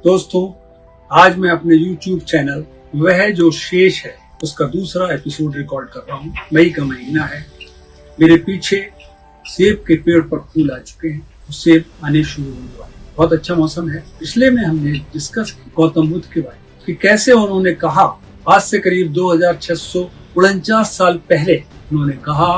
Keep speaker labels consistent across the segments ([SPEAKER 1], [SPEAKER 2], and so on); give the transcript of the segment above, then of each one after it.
[SPEAKER 1] दोस्तों, आज मैं अपने YouTube चैनल वह जो शेष है उसका दूसरा एपिसोड रिकॉर्ड कर रहा हूँ। मई का महीना है, मेरे पीछे सेब के पेड़ पर फूल आ चुके हैं, सेब आने शुरू होने वाले, बहुत अच्छा मौसम है। पिछले में हमने डिस्कस किया गौतम बुद्ध के बारे में कि कैसे उन्होंने कहा, आज से करीब 2649 साल पहले उन्होंने कहा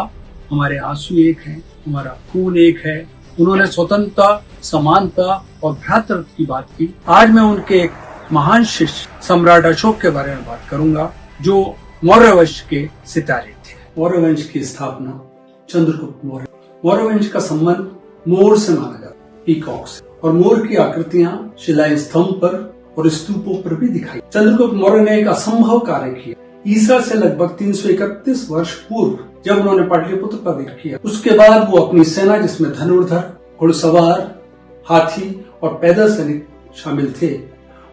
[SPEAKER 1] हमारे आंसू एक हैं, हमारा खून एक है। उन्होंने स्वतंत्रता, समानता और भ्रातृत्व की बात की। आज मैं उनके एक महान शिष्य सम्राट अशोक के बारे में बात करूंगा, जो मौर्य वंश के सितारे थे। मौर्य वंश की स्थापना चंद्रगुप्त मौर्य। मौर्य वंश का संबंध मोर से माना जाता है, पीकॉक से, और मोर की आकृतियां शिला स्तंभ पर और स्तूपों पर भी दिखाई। चंद्रगुप्त मौर्य ने एक असंभव कार्य किया। ईसा से लगभग 331 वर्ष पूर्व जब उन्होंने पाटलिपुत्र पर अधिकार किया, उसके बाद वो अपनी सेना, जिसमें धनुर्धर, घुड़सवार, हाथी और पैदल सैनिक शामिल थे,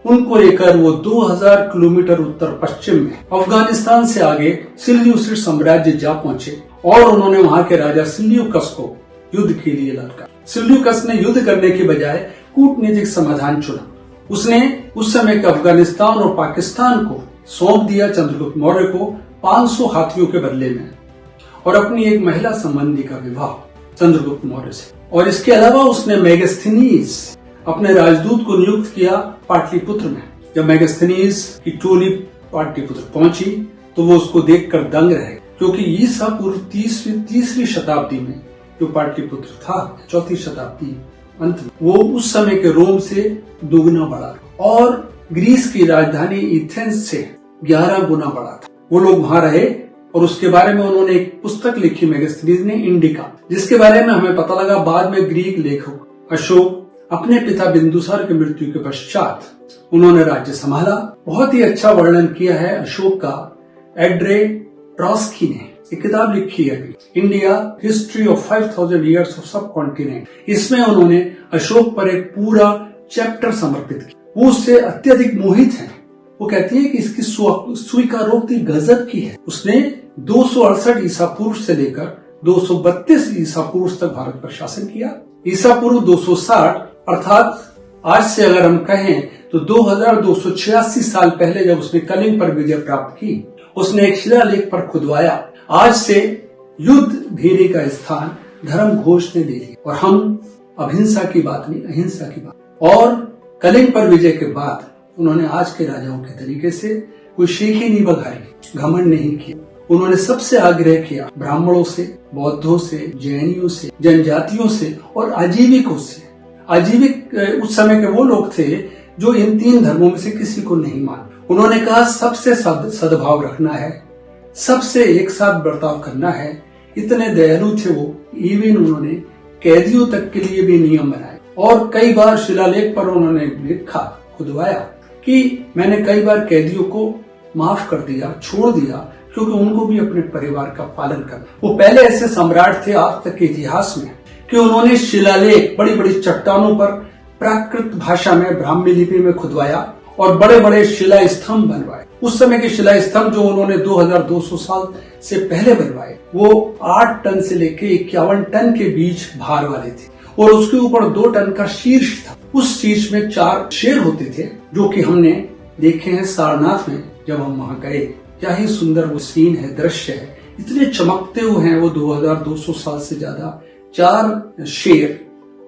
[SPEAKER 1] उनको लेकर वो 2000 किलोमीटर उत्तर पश्चिम में अफगानिस्तान से आगे सिल्यूसिड साम्राज्य जा पहुंचे और उन्होंने वहां के राजा सिल्यूकस को युद्ध के लिए ललकारा। सिल्यूकस ने युद्ध करने के बजाय कूटनीतिक समाधान चुना। उसने उस समय के अफगानिस्तान और पाकिस्तान को सौंप दिया चंद्रगुप्त मौर्य को 500 हाथियों के बदले में, और अपनी एक महिला संबंधी का विवाह चंद्रगुप्त मौर्य से। और इसके अलावा उसने मेगास्थनीज अपने राजदूत को नियुक्त किया पाटलिपुत्र में। जब मेगास्थनीज की टोली पाटलिपुत्र पहुंची तो वो उसको देखकर दंग रह गए, क्योंकि ईसा पूर्व तीसरी शताब्दी में जो पाटलिपुत्र था, 4वीं शताब्दी अंत में, वो उस समय के रोम से दोगुना बड़ा और ग्रीस की राजधानी एथेंस से 11 गुना बड़ा था। वो लोग वहां रहे और उसके बारे में उन्होंने एक पुस्तक लिखी मेगास्थनीज ने, इंडिका, जिसके बारे में हमें पता लगा बाद में ग्रीक लेखक अशोक अपने पिता बिंदुसार की मृत्यु के पश्चात उन्होंने राज्य संभाला। बहुत ही अच्छा वर्णन किया है अशोक का एड्रे ट्रॉस्की ने, एक किताब लिखी है, India history of 5000 years of सब कॉन्टिनेंट। इसमें उन्होंने अशोक पर एक पूरा चैप्टर समर्पित किया। वो उससे अत्यधिक मोहित है। वो कहती है कि इसकी स्वीकारोक्ति गजब की है। उसने 268 ईसा पूर्व से लेकर 232 ईसा पूर्व तक भारत पर शासन किया। ईसा पूर्व 260 अर्थात आज से अगर हम कहें तो 2286 साल पहले जब उसने कलिंग पर विजय प्राप्त की, उसने एक शिलालेख पर खुदवाया, आज से युद्ध भीरी का स्थान धर्म घोष ने ले लिया और हम अहिंसा की बात नहीं, अहिंसा की बात। और कलिंग पर विजय के बाद उन्होंने आज के राजाओं के तरीके से कोई शेखी नहीं बघारी, घमंड नहीं किया। उन्होंने सबसे आग्रह किया, ब्राह्मणों से, बौद्धों से, जैनियों से, जनजातियों से और आजीविकों से। आजीविक उस समय के वो लोग थे जो इन 3 धर्मों में से किसी को नहीं मानते। उन्होंने कहा सबसे सद्भाव रखना है, सबसे एक साथ बर्ताव करना है। इतने दयालु थे वो, इवन उन्होंने कैदियों तक के लिए भी नियम बनाए। और कई बार शिलालेख पर उन्होंने लिखा, खुदवाया कि मैंने कई बार कैदियों को माफ कर दिया, छोड़ दिया, क्योंकि उनको भी अपने परिवार का पालन करना। वो पहले ऐसे सम्राट थे आज तक के इतिहास में कि उन्होंने शिलालेख बड़ी बड़ी चट्टानों पर प्राकृत भाषा में, ब्राह्मी लिपि में खुदवाया और बड़े बड़े शिला स्तंभ बनवाए। उस समय के शिला स्तंभ जो उन्होंने 2200 साल से पहले बनवाए, वो 8 टन से लेकर 51 टन के बीच भार वाले थे और उसके ऊपर 2 टन का शीर्ष था। उस शीर्ष में 4 शेर होते थे, जो कि हमने देखे हैं सारनाथ में जब हम वहां गए। क्या ही सुंदर वो सीन है, दृश्य है, इतने चमकते हुए हैं वो 2200 साल से ज्यादा। 4 शेर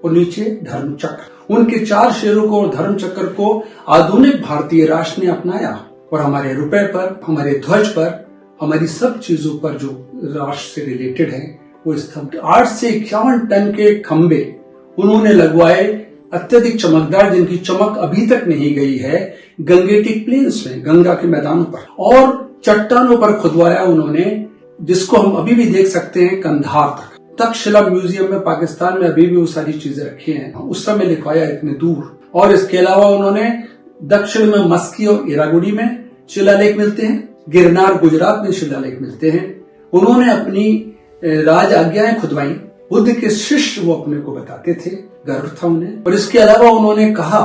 [SPEAKER 1] और नीचे धर्म चक्र। उनके 4 शेरों को और धर्म चक्र को आधुनिक भारतीय राष्ट्र ने अपनाया और हमारे रुपए पर, हमारे ध्वज पर, हमारी सब चीजों पर जो राष्ट्र से रिलेटेड है वो स्तंभ। 8 से 51 टन के खंबे उन्होंने लगवाए, अत्यधिक चमकदार, जिनकी चमक अभी तक नहीं गई है गंगेटिक प्लेन्स में, गंगा के मैदानों पर, और चट्टानों पर खुदवाया उन्होंने, जिसको हम अभी भी देख सकते हैं कंधार तक। तक्षशिला म्यूजियम में पाकिस्तान में अभी भी वो सारी चीजें रखी हैं, उस समय लिखवाया इतने दूर। और इसके अलावा उन्होंने दक्षिण में मस्की और इरागुड़ी में शिलालेख मिलते हैं, गिरनार गुजरात में शिलालेख मिलते हैं। उन्होंने अपनी राज आज्ञाएं खुदवाई। बुद्ध के शिष्य वो अपने को बताते थे, गर्व था उन्हें। और इसके अलावा उन्होंने कहा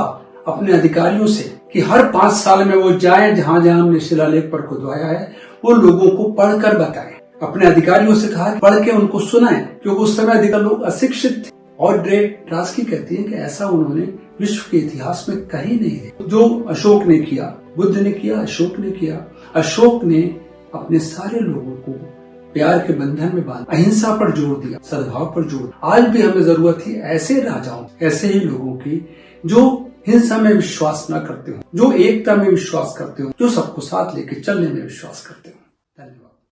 [SPEAKER 1] अपने अधिकारियों से कि हर 5 साल में वो जाएं जहां जहां हमने शिलालेख पर खुदवाया है, वो लोगों को पढ़कर बताएं। अपने अधिकारियों से कहा पढ़ के उनको सुनाएं, क्योंकि उस समय अधिकतर लोग अशिक्षित थे ऑड्रे टास्की कहती है कि ऐसा उन्होंने विश्व के इतिहास में कहीं नहीं देखा। जो अशोक ने किया, बुद्ध ने किया, अशोक ने किया। अशोक ने अपने सारे लोगों को प्यार के बंधन में बांधा, अहिंसा पर जोर दिया, सद्भाव पर जोर। आज भी हमें जरूरत थी ऐसे राजाओं, ऐसे ही लोगों की जो हिंसा में विश्वास न करते हो, जो एकता में विश्वास करते हो, जो सबको साथ लेके चलने में विश्वास करते हो।